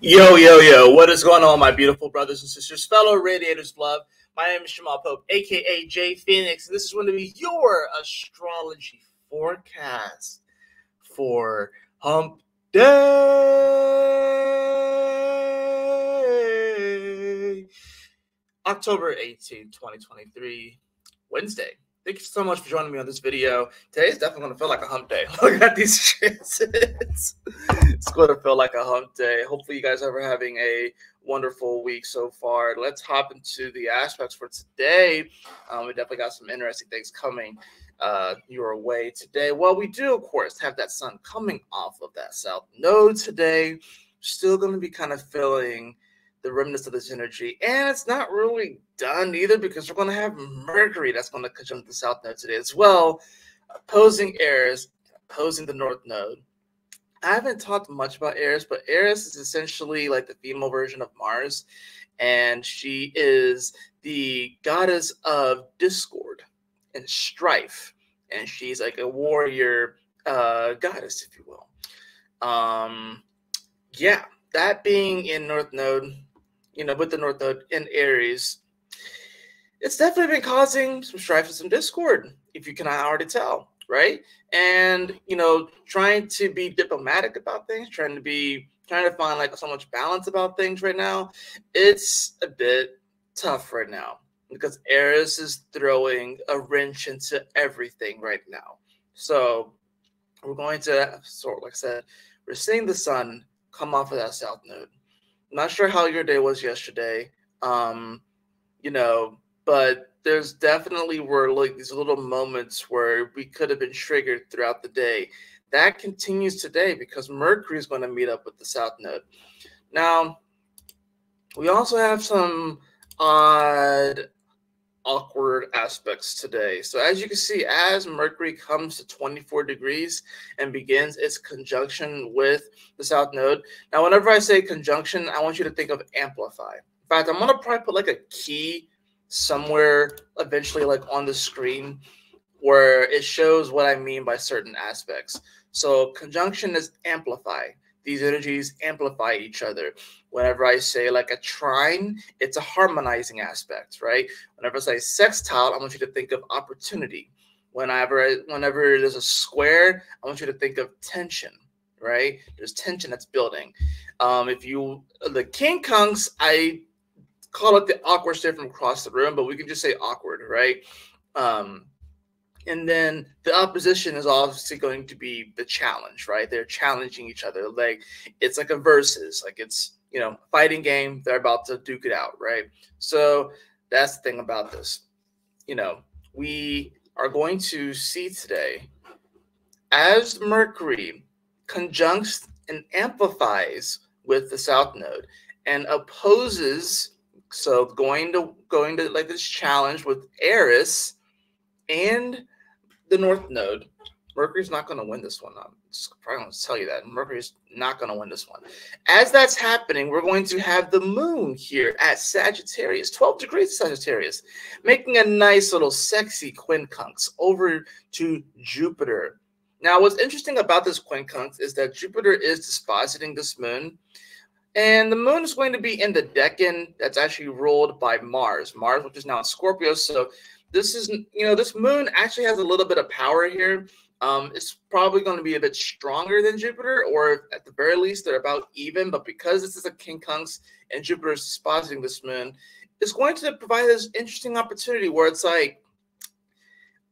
Yo, yo, yo, what is going on, my beautiful brothers and sisters, fellow radiators of love? My name is Jamal Pope, aka J Phoenix, and this is going to be your astrology forecast for Hump Day, October 18th, 2023, Wednesday. Thank you so much for joining me on this video. Today is definitely going to feel like a hump day. Look at these transits. It's going to feel like a hump day. Hopefully you guys are having a wonderful week so far. Let's hop into the aspects for today. We definitely got some interesting things coming your way today. Well, we do, of course, have that sun coming off of that south node today. Still going to be kind of feeling the remnants of this energy, and it's not really done either because we're going to have Mercury that's going to conjunct the south node today as well, opposing Eris, opposing the north node. I haven't talked much about Eris, but Eris is essentially like the female version of Mars, and she is the goddess of discord and strife, and she's like a warrior goddess, if you will. Yeah, that being in north node, with the north node in Aries, it's definitely been causing some strife and some discord, if you cannot already tell, right? And, trying to be diplomatic about things, trying to find like so much balance about things right now, it's a bit tough right now because Eris is throwing a wrench into everything right now. So we're going to, like I said, we're seeing the sun come off of that south node. Not sure how your day was yesterday, but there's definitely were like these little moments where we could have been triggered throughout the day. That continues today because Mercury is going to meet up with the south node. Now, we also have some odd, awkward aspects today. So as you can see, as Mercury comes to 24 degrees and begins its conjunction with the south node. Now, whenever I say conjunction, I want you to think of amplify. In fact, I'm going to probably put like a key somewhere eventually like on the screen where it shows what I mean by certain aspects. So conjunction is amplify. These energies amplify each other. Whenever I say like a trine, it's a harmonizing aspect, right? Whenever I say sextile, I want you to think of opportunity. Whenever there's a square, I want you to think of tension, right? There's tension that's building. The quincunx, I call it the awkward stare from across the room, but we can just say awkward, right? And then the opposition is obviously going to be the challenge, right? They're challenging each other. Like it's like a versus, like it's, fighting game. They're about to duke it out, right? So that's the thing about this. We are going to see today as Mercury conjuncts and amplifies with the south node and opposes. So going to like this challenge with Eris and the north node. Mercury's not going to win this one. I'm probably going to tell you that. Mercury's not going to win this one. As that's happening, we're going to have the moon here at Sagittarius, 12 degrees Sagittarius, making a nice little sexy quincunx over to Jupiter. Now, what's interesting about this quincunx is that Jupiter is dispositing this moon. And the moon is going to be in the decan that's actually ruled by Mars, which is now in Scorpio. So this is, this moon actually has a little bit of power here. It's probably going to be a bit stronger than Jupiter, or at the very least, they're about even. But because this is a quincunx and Jupiter is dispositing this moon, it's going to provide this interesting opportunity where it's like,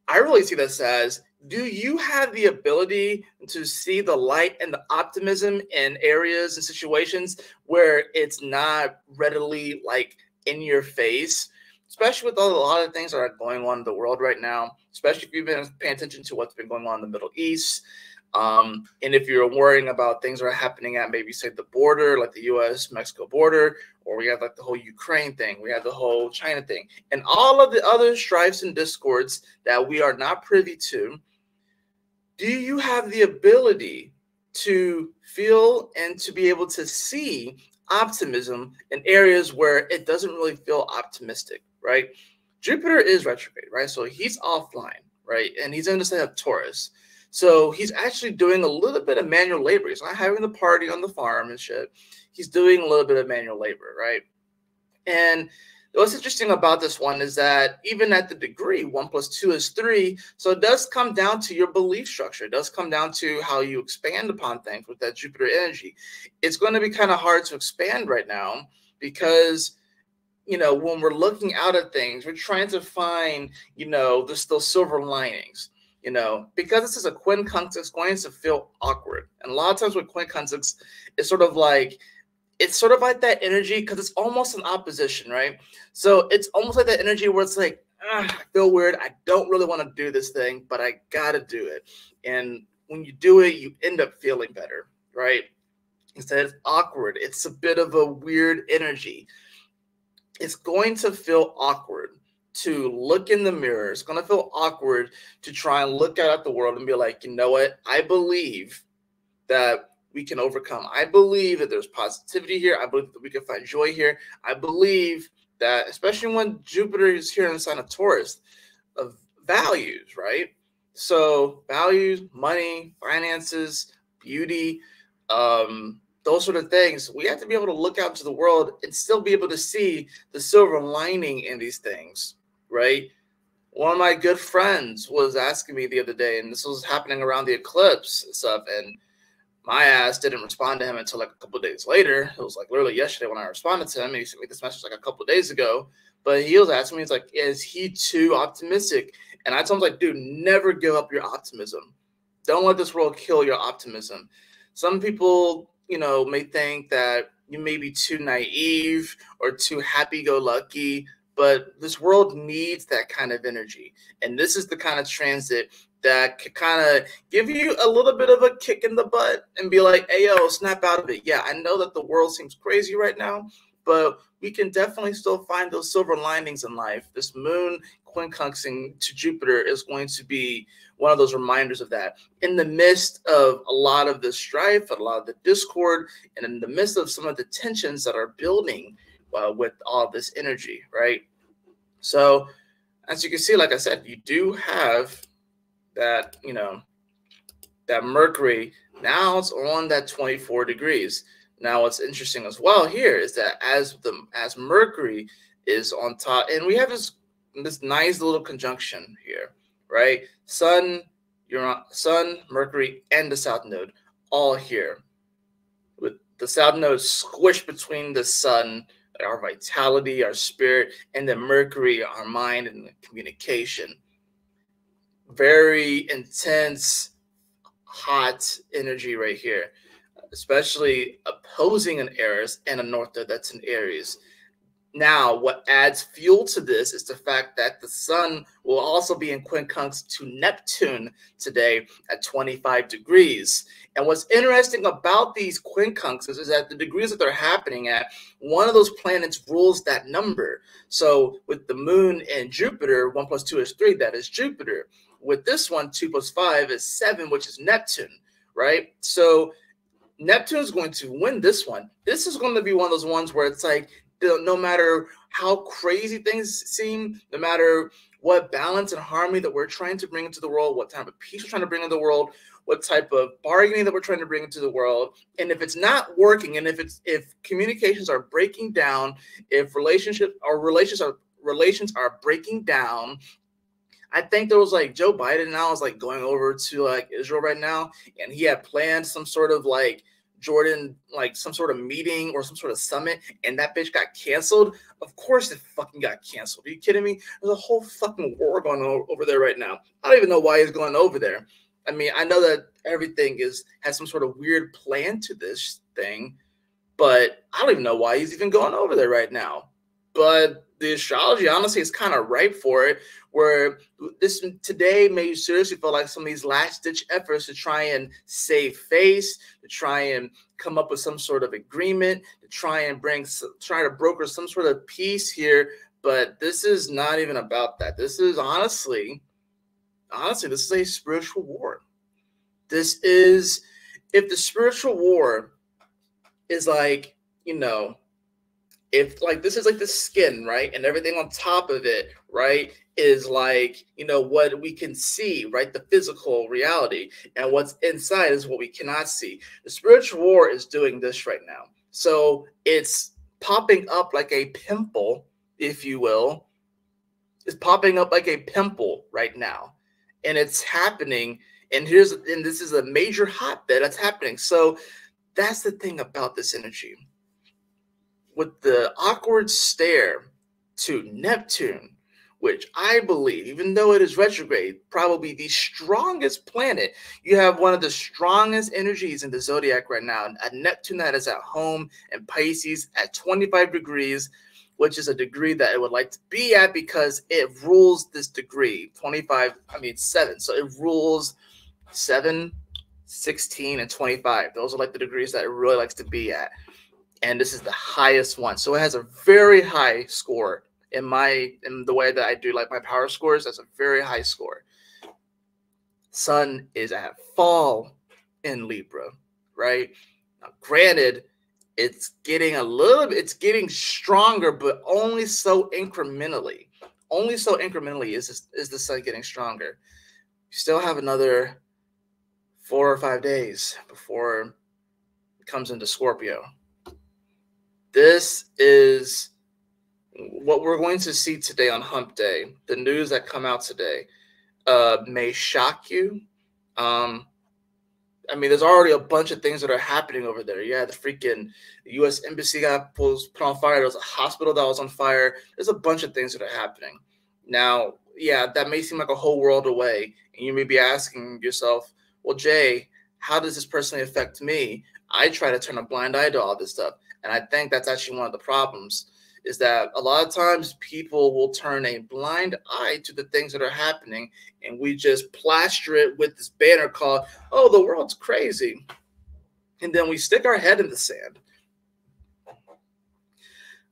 I really see this as, do you have the ability to see the light and the optimism in areas and situations where it's not readily like in your face, especially with a lot of things that are going on in the world right now, especially if you've been paying attention to what's been going on in the Middle East. And if you're worrying about things that are happening at maybe say the border, like the US-Mexico border, or we have like the whole Ukraine thing, we have the whole China thing, and all of the other strifes and discords that we are not privy to, do you have the ability to feel and to be able to see optimism in areas where it doesn't really feel optimistic, right? Jupiter is retrograde, right? So he's offline, right? And he's in the sign of Taurus. So he's actually doing a little bit of manual labor. He's not having the party on the farm and shit. He's doing a little bit of manual labor, right? And what's interesting about this one is that even at the degree, 1 + 2 is 3. So it does come down to your belief structure. It does come down to how you expand upon things with that Jupiter energy. It's going to be kind of hard to expand right now because, you know, when we're looking out at things, we're trying to find, you know, those silver linings. You know, because this is a quincunx, it's going to feel awkward. And a lot of times with quincunx, it's sort of like that energy because it's almost an opposition, right? So it's almost like that energy where it's like, I feel weird. I don't really want to do this thing, but I got to do it. And when you do it, you end up feeling better, right? Instead, it's awkward. It's a bit of a weird energy. It's going to feel awkward to look in the mirror. It's going to feel awkward to try and look out at the world and be like, you know what? I believe that we can overcome. I believe that there's positivity here. I believe that we can find joy here. I believe that, especially when Jupiter is here in the sign of Taurus, of values, right? So values, money, finances, beauty, those sort of things. We have to be able to look out into the world and still be able to see the silver lining in these things, right? One of my good friends was asking me the other day, and this was happening around the eclipse and stuff, and my ass didn't respond to him until like a couple of days later. It was like literally yesterday when I responded to him. And he sent me this message like a couple of days ago. But he was asking me, he's like, is he too optimistic? And I told him, like, dude, never give up your optimism. Don't let this world kill your optimism. Some people, you know, may think that you may be too naive or too happy-go-lucky, but this world needs that kind of energy. And this is the kind of transit that could kind of give you a little bit of a kick in the butt and be like, hey, yo, snap out of it. Yeah, I know that the world seems crazy right now, but we can definitely still find those silver linings in life. This moon quincunxing to Jupiter is going to be one of those reminders of that. In the midst of a lot of the strife, a lot of the discord, and in the midst of some of the tensions that are building with all this energy, right? So as you can see, like I said, you do have that, you know, that Mercury now it's on that 24 degrees. Now, what's interesting as well here is that as Mercury is on top, and we have this nice little conjunction here, right? Sun, Mercury, and the South Node all here, with the South Node squished between the Sun, our vitality, our spirit, and the Mercury, our mind and communication. Very intense, hot energy right here, especially opposing an Aries and a North Node that's in Aries. Now, what adds fuel to this is the fact that the Sun will also be in quincunx to Neptune today at 25 degrees. And what's interesting about these quincunxes is that the degrees that they're happening at, one of those planets rules that number. So with the Moon and Jupiter, 1 + 2 is 3, that is Jupiter. With this one, 2 + 5 is 7, which is Neptune, right? So Neptune is going to win this one. This is going to be one of those ones where it's like, no matter how crazy things seem, no matter what balance and harmony that we're trying to bring into the world, what type of peace we're trying to bring into the world, what type of bargaining that we're trying to bring into the world, and if it's not working, and if communications are breaking down, if relations are breaking down. I think there was like Joe Biden now is like going over to like Israel right now, and he had planned some sort of like Jordan, like some sort of meeting or some sort of summit, and that bitch got canceled. Of course it fucking got canceled. Are you kidding me? There's a whole fucking war going on over there right now. I don't even know why he's going over there. I mean, I know that everything has some sort of weird plan to this thing, but I don't even know why he's even going over there right now. But the astrology, honestly, is kind of ripe for it, where this today may seriously feel like some of these last-ditch efforts to try and save face, to try and come up with some sort of agreement, to try to broker some sort of peace here. But this is not even about that. This is honestly, this is a spiritual war. This is, if the spiritual war is like, you know, if like this is like the skin, right, and everything on top of it, right, is like, you know, what we can see, right, the physical reality, and what's inside is what we cannot see. The spiritual war is doing this right now. So it's popping up like a pimple, if you will. It's popping up like a pimple right now, and it's happening. And this is a major hotbed that's happening. So that's the thing about this energy. With the awkward stare to Neptune, which I believe, even though it is retrograde, probably the strongest planet. You have one of the strongest energies in the zodiac right now, a Neptune that is at home in Pisces at 25 degrees, which is a degree that it would like to be at because it rules this degree. 7. So it rules 7, 16, and 25. Those are like the degrees that it really likes to be at. And this is the highest one. So it has a very high score in the way that I do like my power scores. That's a very high score. Sun is at fall in Libra, right? Now, granted, it's getting stronger, but only so incrementally. Only so incrementally is the sun getting stronger. You still have another 4 or 5 days before it comes into Scorpio. This is what we're going to see today on Hump Day. The news that come out today may shock you. There's already a bunch of things that are happening over there. Yeah, the freaking U.S. Embassy got put on fire. There was a hospital that was on fire. There's a bunch of things that are happening. Now, yeah, that may seem like a whole world away. And you may be asking yourself, well, Jay, how does this personally affect me? I try to turn a blind eye to all this stuff. And I think that's actually one of the problems, is that a lot of times people will turn a blind eye to the things that are happening, and we just plaster it with this banner called, oh, the world's crazy. And then we stick our head in the sand.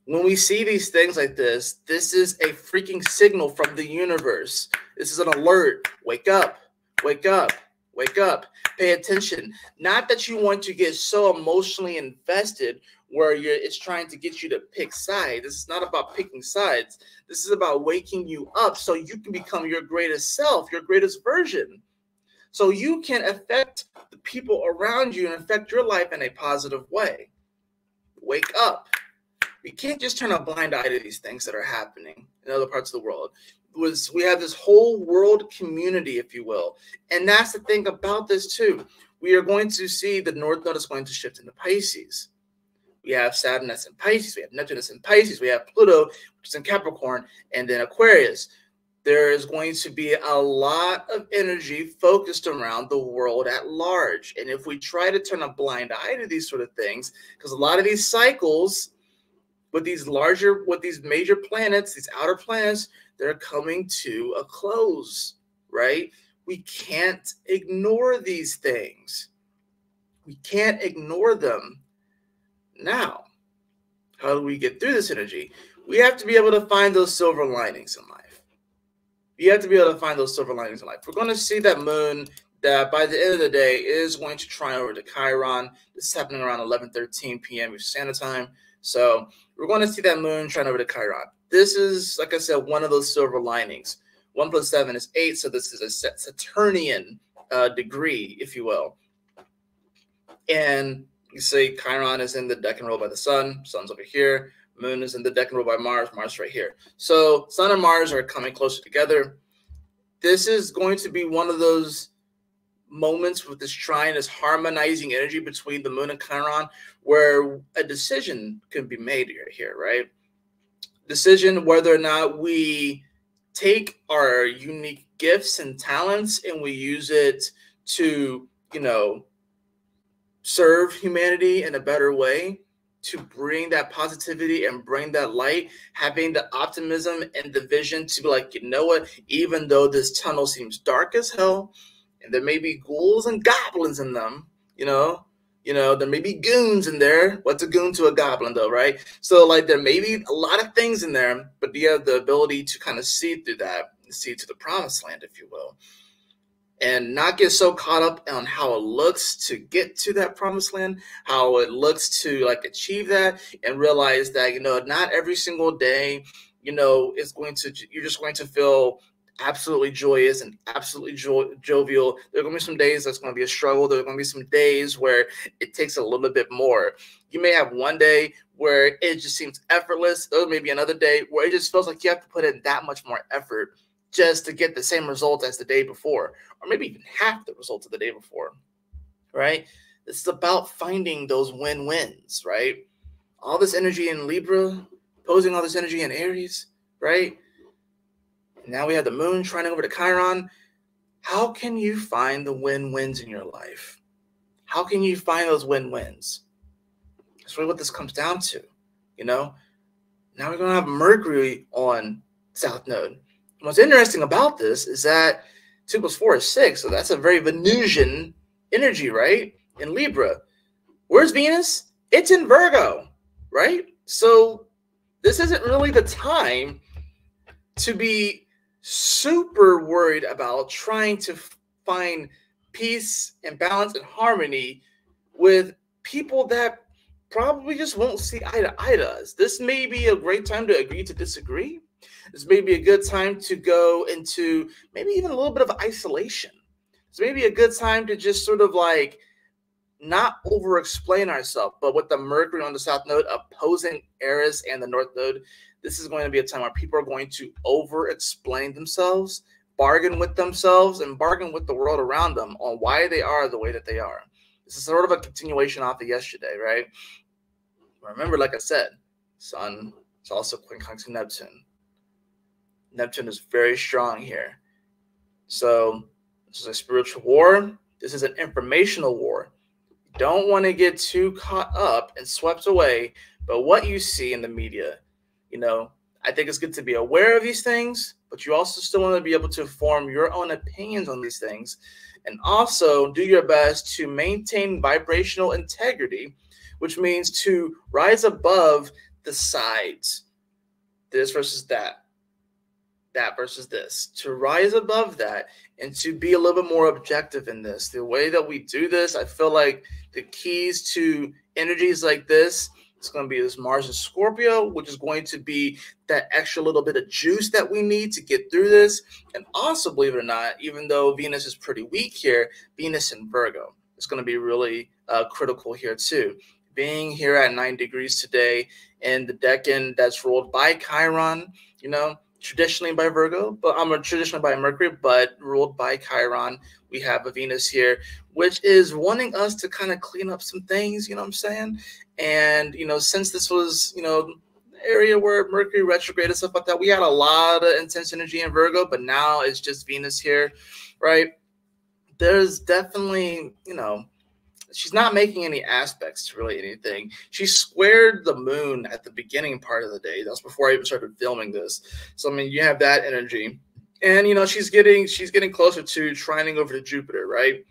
When we see these things like this is a freaking signal from the universe. This is an alert. Wake up, wake up, wake up. Pay attention. Not that you want to get so emotionally invested where it's trying to get you to pick sides. This is not about picking sides. This is about waking you up so you can become your greatest self, your greatest version. So you can affect the people around you and affect your life in a positive way. Wake up. We can't just turn a blind eye to these things that are happening in other parts of the world. We have this whole world community, if you will. And that's the thing about this too. We are going to see the North Node is going to shift into Pisces. We have Saturn that's in Pisces. We have Neptune that's in Pisces. We have Pluto, which is in Capricorn, and then Aquarius. There is going to be a lot of energy focused around the world at large. And if we try to turn a blind eye to these sort of things, because a lot of these cycles with these major planets, these outer planets, they're coming to a close, right? We can't ignore these things. We can't ignore them. Now, how do we get through this energy? We have to be able to find those silver linings in life. You have to be able to find those silver linings in life. We're going to see that moon that by the end of the day is going to trine over to Chiron. This is happening around 11:13 p.m. Standard Time. So we're going to see that moon trine over to Chiron. This is, like I said, one of those silver linings. 1 + 7 is 8, so this is a Saturnian degree, if you will. And you see Chiron is in the decan rule by the sun. Sun's over here. Moon is in the decan rule by Mars. Mars right here. So Sun and Mars are coming closer together. This is going to be one of those moments with this trine, this harmonizing energy between the moon and Chiron, where a decision can be made here, right? Decision whether or not we take our unique gifts and talents and we use it to, serve humanity in a better way, to bring that positivity and bring that light, having the optimism and the vision to be like, you know what, even though this tunnel seems dark as hell, and there may be ghouls and goblins in them, there may be goons in there. What's a goon to a goblin though, right? So like there may be a lot of things in there, but you have the ability to kind of see through that, see to the promised land, if you will. and not get so caught up on how it looks to get to that promised land, how it looks to like achieve that, and realize that, not every single day, is going to, you're just going to feel absolutely joyous and absolutely jovial. There are going to be some days that's going to be a struggle. There are going to be some days where it takes a little bit more. You may have one day where it just seems effortless. There may be another day where it just feels like you have to put in that much more effort just to get the same result as the day before, or maybe even half the result of the day before, right? This is about finding those win-wins, right? All this energy in Libra, opposing all this energy in Aries, right? Now we have the moon trining over to Chiron. How can you find the win-wins in your life? How can you find those win-wins? That's really what this comes down to, Now we're going to have Mercury on South Node. What's interesting about this is that 2 + 4 is 6, so that's a very Venusian energy, right? In Libra. Where's Venus? It's in Virgo, right? So this isn't really the time to be super worried about trying to find peace and balance and harmony with people that probably just won't see eye to eye to us. This may be a great time to agree to disagree. This may be a good time to go into maybe even a little bit of isolation. This may be a good time to just sort of like not over explain ourselves. But with the Mercury on the South Node opposing Eris and the North Node, this is going to be a time where people are going to over explain themselves, bargain with themselves, and bargain with the world around them on why they are the way that they are. This is sort of a continuation off of yesterday, right? Remember, like I said, Sun is also quincunx to Neptune. Neptune is very strong here. So this is a spiritual war. This is an informational war. You don't want to get too caught up and swept away by what you see in the media. I think it's good to be aware of these things, but you also still want to be able to form your own opinions on these things, and also do your best to maintain vibrational integrity, which means to rise above the sides, this versus that, that versus this, to rise above that and to be a little bit more objective in this. The way that we do this, I feel like the keys to energies like this, it's going to be this Mars in Scorpio, which is going to be that extra little bit of juice that we need to get through this. And also, believe it or not, even though Venus is pretty weak here, Venus in Virgo is going to be really critical here too. Being here at 9 degrees today in the decan that's ruled by Chiron, traditionally by Virgo, but traditionally by Mercury, but ruled by Chiron. We have a Venus here, which is wanting us to kind of clean up some things, you know what I'm saying? And, since this was, area where Mercury retrograde and stuff like that, we had a lot of intense energy in Virgo, but now it's just Venus here, right? There's definitely, she's not making any aspects to really anything. She squared the moon at the beginning part of the day. That was before I even started filming this. So, you have that energy. And, she's getting closer to trining over to Jupiter, right?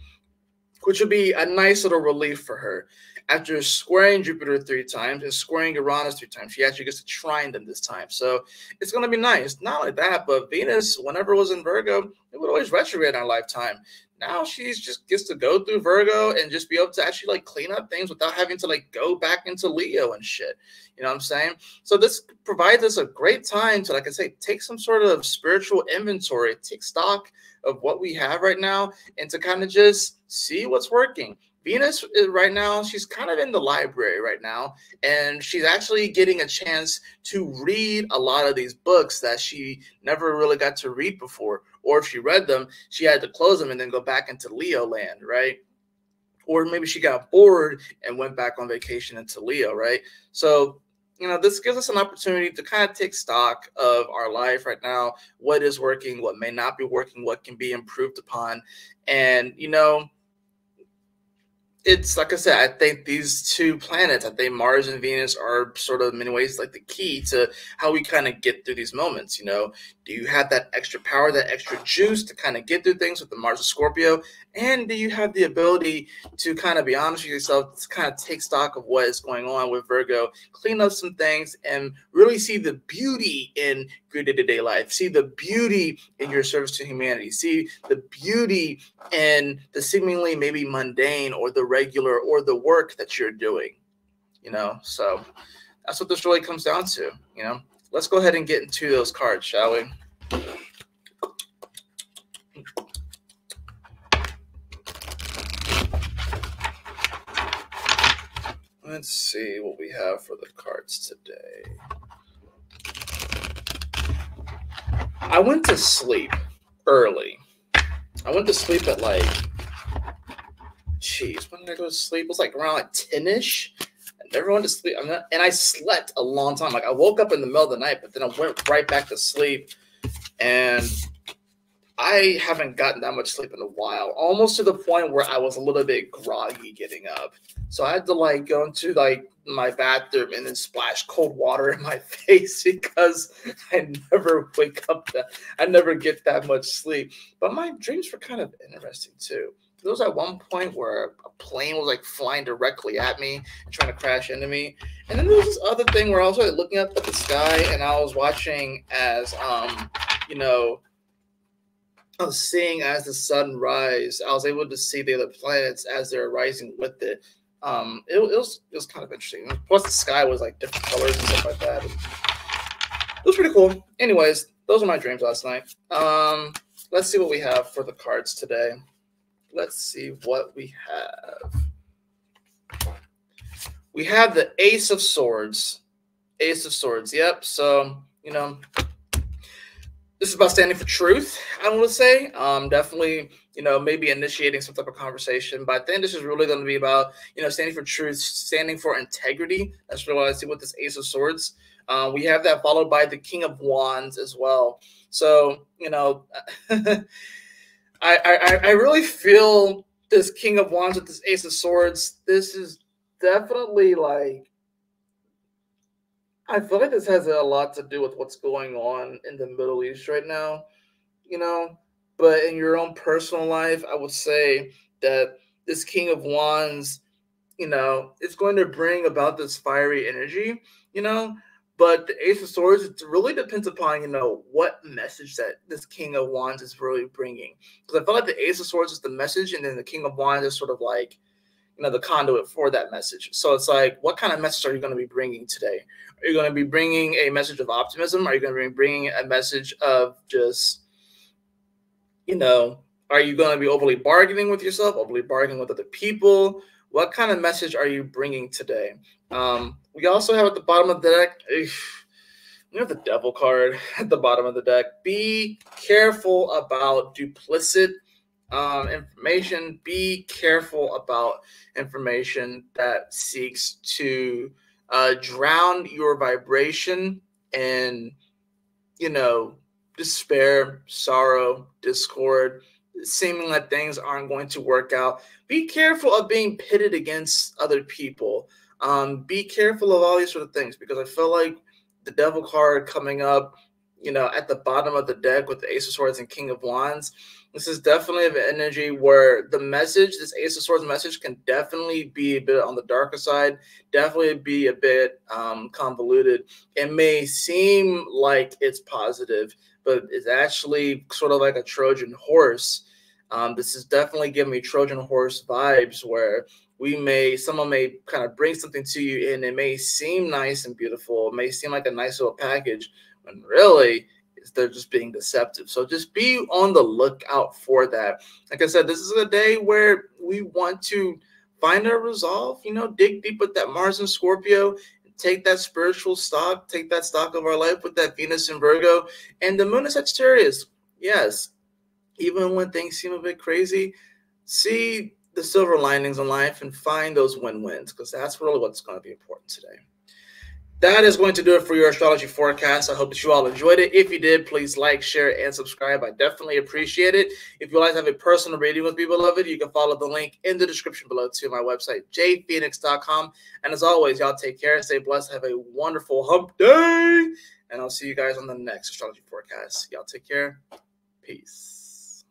Which would be a nice little relief for her. After squaring Jupiter 3 times and squaring Uranus 3 times, she actually gets to trine them this time. So it's going to be nice. Not only that, but Venus, whenever it was in Virgo, it would always retrograde in our lifetime. Now she just gets to go through Virgo and just be able to actually clean up things without having to go back into Leo and shit. You know what I'm saying? So this provides us a great time to, like I say, take some sort of spiritual inventory, take stock of what we have right now, and to kind of just see what's working. Venus right now, she's kind of in the library right now, and she's actually getting a chance to read a lot of these books that she never really got to read before. Or if she read them, she had to close them and then go back into Leo land, right? Or maybe she got bored and went back on vacation into Leo, right? So, this gives us an opportunity to kind of take stock of our life right now, what is working, what may not be working, what can be improved upon. And, it's like I said, I think these two planets, I think Mars and Venus are sort of in many ways like the key to how we kind of get through these moments. You know, do you have that extra power, that extra juice to kind of get through things with the Mars and Scorpio? And do you have the ability to kind of be honest with yourself, to kind of take stock of what is going on with Virgo, clean up some things, and really see the beauty in your day-to-day life, see the beauty in your service to humanity, see the beauty in the seemingly maybe mundane or the regular or the work that you're doing, you know? So that's what this really comes down to, you know? Let's go ahead and get into those cards, shall we? Let's see what we have for the cards today. I went to sleep early. I went to sleep at like, when did I go to sleep? It was like around like 10-ish. I never went to sleep. And I slept a long time. Like I woke up in the middle of the night, but then I went right back to sleep. And I haven't gotten that much sleep in a while, almost to the point where I was a little bit groggy getting up. So I had to like go into like my bathroom and then splash cold water in my face because I never wake up I never get that much sleep. But my dreams were kind of interesting too. There was at one point where a plane was like flying directly at me and trying to crash into me. And then there was this other thing where I was like looking up at the sky and I was watching as you know, I was seeing as the sun rise. I was able to see the other planets as they're rising with it. It was kind of interesting. Plus, the sky was like different colors and stuff like that. It was pretty cool. Anyways, those are my dreams last night. Let's see what we have for the cards today. Let's see what we have. We have the Ace of Swords. Ace of Swords. Yep. So, you know, this is about standing for truth, I want to say. Definitely, you know, maybe initiating some type of conversation. But I think this is really going to be about, you know, standing for truth, standing for integrity. That's really what I see with this Ace of Swords. We have that followed by the King of Wands as well. So, you know, I really feel this King of Wands with this Ace of Swords. This is definitely like, I feel like this has a lot to do with what's going on in the Middle East right now, you know. But in your own personal life, I would say that this King of Wands, you know, is going to bring about this fiery energy, you know. But the Ace of Swords, it really depends upon, you know, what message that this King of Wands is really bringing. Because I feel like the Ace of Swords is the message, and then the King of Wands is sort of like, you know, the conduit for that message. So it's like, what kind of message are you going to be bringing today? Are you going to be bringing a message of optimism? Are you going to be bringing a message of just, you know, are you going to be overly bargaining with yourself, overly bargaining with other people? What kind of message are you bringing today? We also have at the bottom of the deck, we have the Devil card at the bottom of the deck. Be careful about duplicit information. Be careful about information that seeks to drown your vibration and, you know, despair, sorrow, discord, seeming that things aren't going to work out. Be careful of being pitted against other people. Be careful of all these sort of things, because I feel like the Devil card coming up, you know, at the bottom of the deck with the Ace of Swords and King of Wands, this is definitely an energy where the message, this Ace of Swords message, can definitely be a bit on the darker side, definitely be a bit convoluted. It may seem like it's positive, but it's actually sort of like a Trojan horse. This is definitely giving me Trojan horse vibes, where someone may kind of bring something to you and it may seem nice and beautiful. It may seem like a nice little package, when really they're just being deceptive. So just be on the lookout for that. Like I said, this is a day where we want to find our resolve, you know, dig deep with that Mars and Scorpio, take that spiritual stock, take that stock of our life with that Venus and Virgo, and the moon is Sagittarius. Yes, even when things seem a bit crazy, see the silver linings in life and find those win-wins, because that's really what's going to be important today. that is going to do it for your astrology forecast. I hope that you all enjoyed it. If you did, please like, share, and subscribe. I definitely appreciate it. If you'd like to have a personal reading with me, beloved, you can follow the link in the description below to my website, jphoenix.com. And as always, y'all take care, stay blessed, have a wonderful hump day, and I'll see you guys on the next astrology forecast. Y'all take care. Peace.